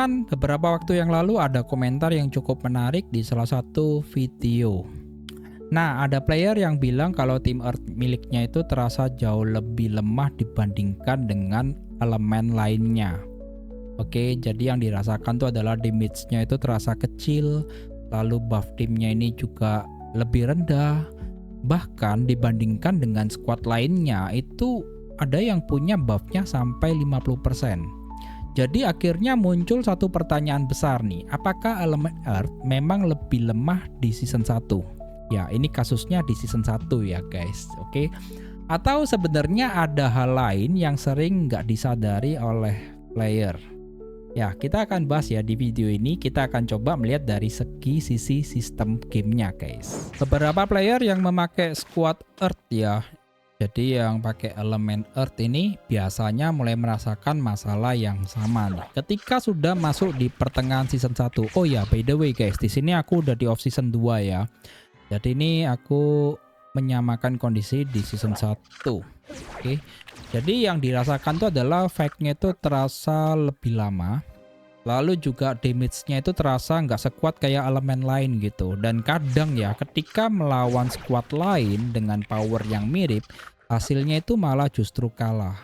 Kan beberapa waktu yang lalu ada komentar yang cukup menarik di salah satu video. Nah, ada player yang bilang kalau tim Earth miliknya itu terasa jauh lebih lemah dibandingkan dengan elemen lainnya. Oke, jadi yang dirasakan tuh adalah damage-nya itu terasa kecil, lalu buff timnya ini juga lebih rendah. Bahkan dibandingkan dengan squad lainnya itu ada yang punya buff-nya sampai 50%. Jadi akhirnya muncul satu pertanyaan besar nih, apakah elemen Earth memang lebih lemah di season 1? Ya, ini kasusnya di season 1 ya guys, oke? Atau sebenarnya ada hal lain yang sering nggak disadari oleh player? Ya, kita akan bahas ya di video ini, kita akan coba melihat dari segi sisi sistem gamenya guys. Beberapa player yang memakai squad Earth ya, jadi yang pakai elemen Earth ini biasanya mulai merasakan masalah yang sama nih. Ketika sudah masuk di pertengahan season 1. Oh ya, by the way guys, di sini aku udah di off season 2 ya. Jadi ini aku menyamakan kondisi di season 1. Oke. Jadi yang dirasakan itu adalah fight-nya itu terasa lebih lama. Lalu juga damage-nya itu terasa nggak sekuat kayak elemen lain gitu. Dan kadang ya ketika melawan squad lain dengan power yang mirip, hasilnya itu malah justru kalah.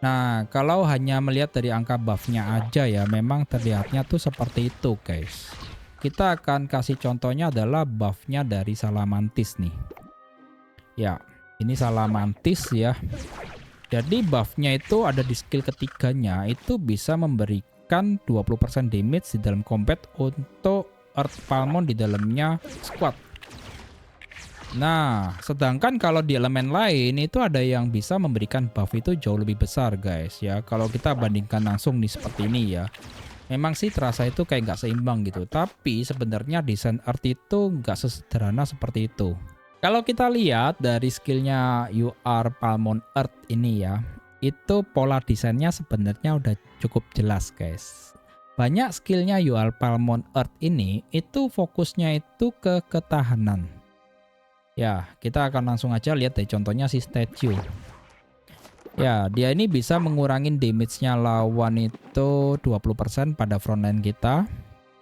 Nah, kalau hanya melihat dari angka buff-nya aja ya, memang terlihatnya tuh seperti itu guys. Kita akan kasih contohnya adalah buff-nya dari Salamantis nih. Ya, ini Salamantis ya. Jadi buff-nya itu ada di skill ketiganya, itu bisa memberikan 20% damage di dalam combat untuk Earth Palmon di dalamnya squad. Nah, sedangkan kalau di elemen lain itu ada yang bisa memberikan buff itu jauh lebih besar guys ya. Kalau kita bandingkan langsung nih seperti ini ya. Memang sih terasa itu kayak nggak seimbang gitu. Tapi sebenarnya desain Earth itu nggak sesederhana seperti itu. Kalau kita lihat dari skillnya UR Palmon Earth ini ya, itu pola desainnya sebenarnya udah cukup jelas guys. Banyak skillnya UR Palmon Earth ini itu fokusnya itu ke ketahanan. Ya, kita akan langsung aja lihat deh contohnya si statue. Ya, dia ini bisa mengurangi damage-nya lawan itu 20% pada frontline kita.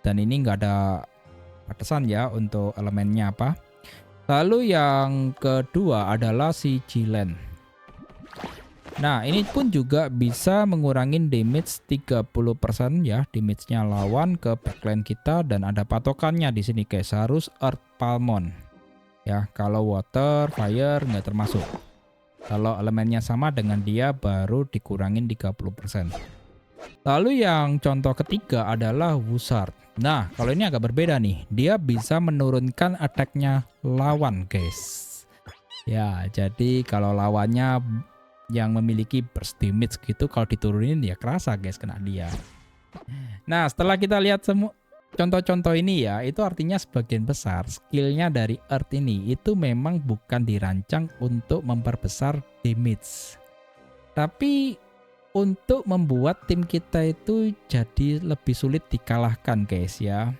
Dan ini nggak ada batasan ya untuk elemennya apa. Lalu yang kedua adalah si Jilen. Nah, ini pun juga bisa mengurangi damage 30% ya, damage-nya lawan ke backline kita, dan ada patokannya di sini guys, harus Earth Palmon. Ya, kalau water, fire nggak termasuk. Kalau elemennya sama dengan dia baru dikurangin 30%. Lalu yang contoh ketiga adalah Wuzard. Nah, kalau ini agak berbeda nih. Dia bisa menurunkan attack-nya lawan, guys. Ya, jadi kalau lawannya yang memiliki burst damage gitu, kalau diturunin ya kerasa guys kena dia. Nah, setelah kita lihat semua contoh-contoh ini ya, itu artinya sebagian besar skillnya dari Earth ini itu memang bukan dirancang untuk memperbesar damage. Tapi untuk membuat tim kita itu jadi lebih sulit dikalahkan guys ya.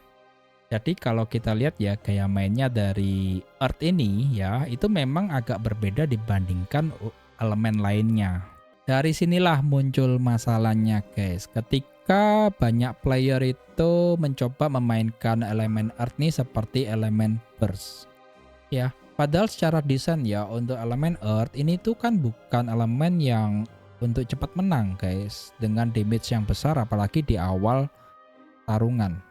Jadi kalau kita lihat ya gaya mainnya dari Earth ini ya, itu memang agak berbeda dibandingkan elemen lainnya. Dari sinilah muncul masalahnya guys. Ketika banyak player itu mencoba memainkan elemen Earth nih seperti elemen Burst. Ya, padahal secara desain ya untuk elemen Earth ini tuh kan bukan elemen yang untuk cepat menang guys. Dengan damage yang besar apalagi di awal tarungan.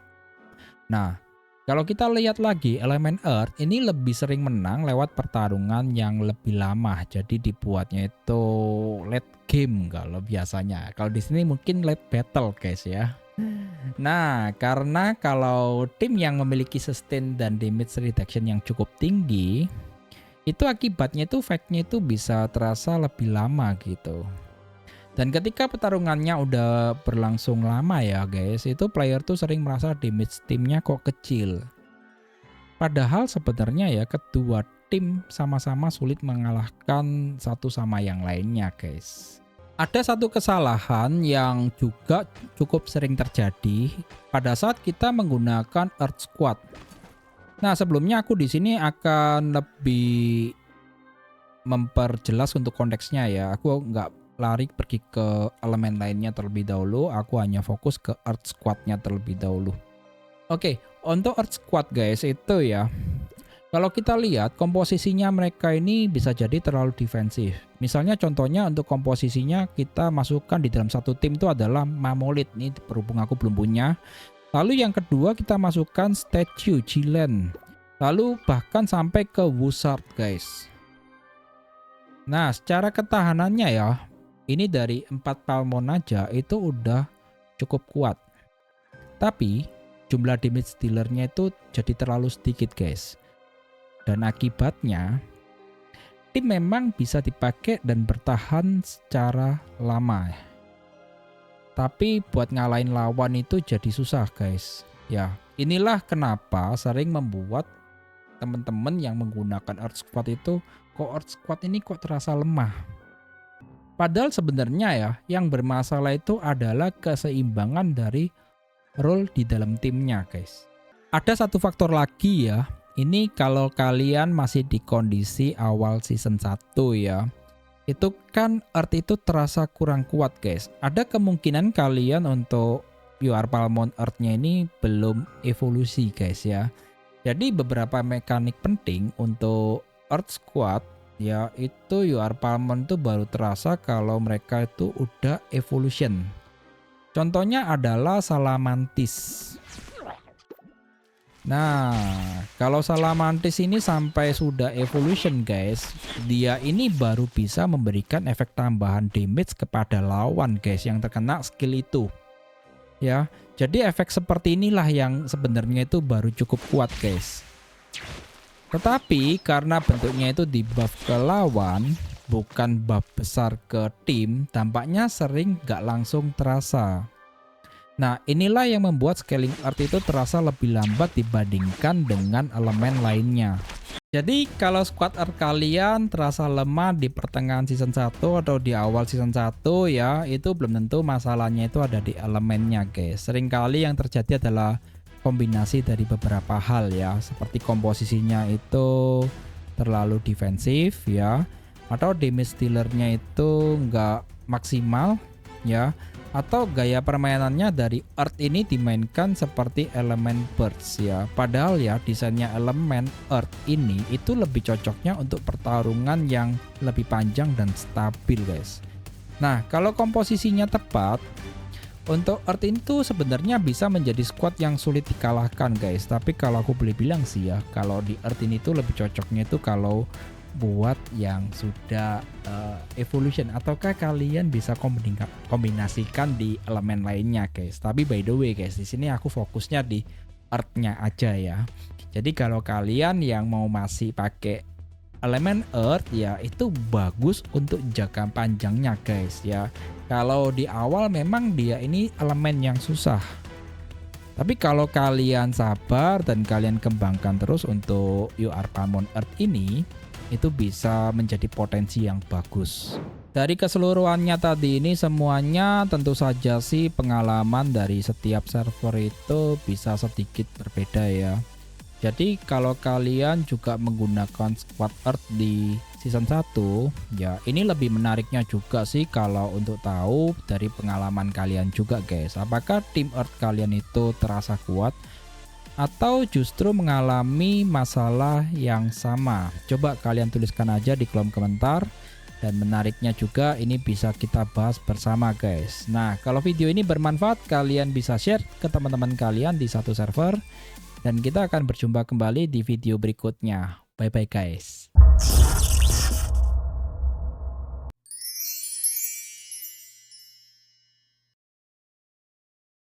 Nah, kalau kita lihat lagi elemen Earth ini lebih sering menang lewat pertarungan yang lebih lama. Jadi dibuatnya itu late game kalau biasanya. Kalau di sini mungkin late battle guys ya. Nah, karena kalau tim yang memiliki sustain dan damage reduction yang cukup tinggi, itu akibatnya itu fight-nya itu bisa terasa lebih lama gitu. Dan ketika pertarungannya udah berlangsung lama ya guys, itu player tuh sering merasa damage timnya kok kecil. Padahal sebenarnya ya kedua tim sama-sama sulit mengalahkan satu sama yang lainnya guys. Ada satu kesalahan yang juga cukup sering terjadi pada saat kita menggunakan Earth Squad. Nah, sebelumnya aku di sini akan lebih memperjelas untuk konteksnya ya. Aku nggak lari pergi ke elemen lainnya terlebih dahulu. Aku hanya fokus ke Earth Squad-nya terlebih dahulu. Oke, untuk Earth Squad guys itu ya, kalau kita lihat komposisinya mereka ini bisa jadi terlalu defensif. Misalnya contohnya untuk komposisinya kita masukkan di dalam satu tim itu adalah Mammoth. Ini berhubung aku belum punya. Lalu yang kedua kita masukkan Statue Giant. Lalu bahkan sampai ke Wizard guys. Nah secara ketahanannya ya, ini dari 4 Palmon aja itu udah cukup kuat. Tapi jumlah damage dealernya itu jadi terlalu sedikit guys. Dan akibatnya tim memang bisa dipakai dan bertahan secara lama. Tapi buat ngalahin lawan itu jadi susah guys. Ya inilah kenapa sering membuat teman-teman yang menggunakan Earth Squad itu kok Earth Squad ini kok terasa lemah. Padahal sebenarnya ya yang bermasalah itu adalah keseimbangan dari role di dalam timnya guys. Ada satu faktor lagi ya. Ini kalau kalian masih di kondisi awal season 1 ya. Itu kan Earth itu terasa kurang kuat guys. Ada kemungkinan kalian untuk UR Palmon Earth-nya ini belum evolusi guys ya. Jadi beberapa mekanik penting untuk Earth Squad ya itu UR Palmon itu baru terasa kalau mereka itu udah evolution. Contohnya adalah Salamantis. Nah, kalau Salamantis ini sampai sudah evolution guys, dia ini baru bisa memberikan efek tambahan damage kepada lawan guys yang terkena skill itu. Ya, jadi efek seperti inilah yang sebenarnya itu baru cukup kuat guys. Tetapi karena bentuknya itu di buff ke lawan, bukan buff besar ke tim, tampaknya sering gak langsung terasa. Nah inilah yang membuat scaling Earth itu terasa lebih lambat dibandingkan dengan elemen lainnya. Jadi kalau squad Earth kalian terasa lemah di pertengahan season 1 atau di awal season 1 ya, itu belum tentu masalahnya itu ada di elemennya guys. Seringkali yang terjadi adalah kombinasi dari beberapa hal ya, seperti komposisinya itu terlalu defensif ya, atau damage dealernya itu nggak maksimal ya, atau gaya permainannya dari Earth ini dimainkan seperti elemen Birds ya. Padahal ya desainnya elemen Earth ini itu lebih cocoknya untuk pertarungan yang lebih panjang dan stabil guys. Nah kalau komposisinya tepat, untuk Earth itu sebenarnya bisa menjadi squad yang sulit dikalahkan guys. Tapi kalau aku boleh bilang sih ya, kalau di Earth ini tuh lebih cocoknya itu kalau buat yang sudah evolution, ataukah kalian bisa kombinasikan di elemen lainnya guys. Tapi by the way guys, di sini aku fokusnya di Earth-nya aja ya. Jadi kalau kalian yang mau masih pakai elemen Earth ya, itu bagus untuk jangka panjangnya guys ya. Kalau di awal memang dia ini elemen yang susah. Tapi kalau kalian sabar dan kalian kembangkan terus untuk UR Palmon Earth ini, itu bisa menjadi potensi yang bagus. Dari keseluruhannya tadi ini semuanya tentu saja sih pengalaman dari setiap server itu bisa sedikit berbeda ya. Jadi kalau kalian juga menggunakan squad Earth di season 1 ya, ini lebih menariknya juga sih kalau untuk tahu dari pengalaman kalian juga guys. Apakah tim Earth kalian itu terasa kuat atau justru mengalami masalah yang sama? Coba kalian tuliskan aja di kolom komentar. Dan menariknya juga ini bisa kita bahas bersama guys. Nah kalau video ini bermanfaat, kalian bisa share ke teman-teman kalian di satu server. Dan kita akan berjumpa kembali di video berikutnya. Bye bye guys.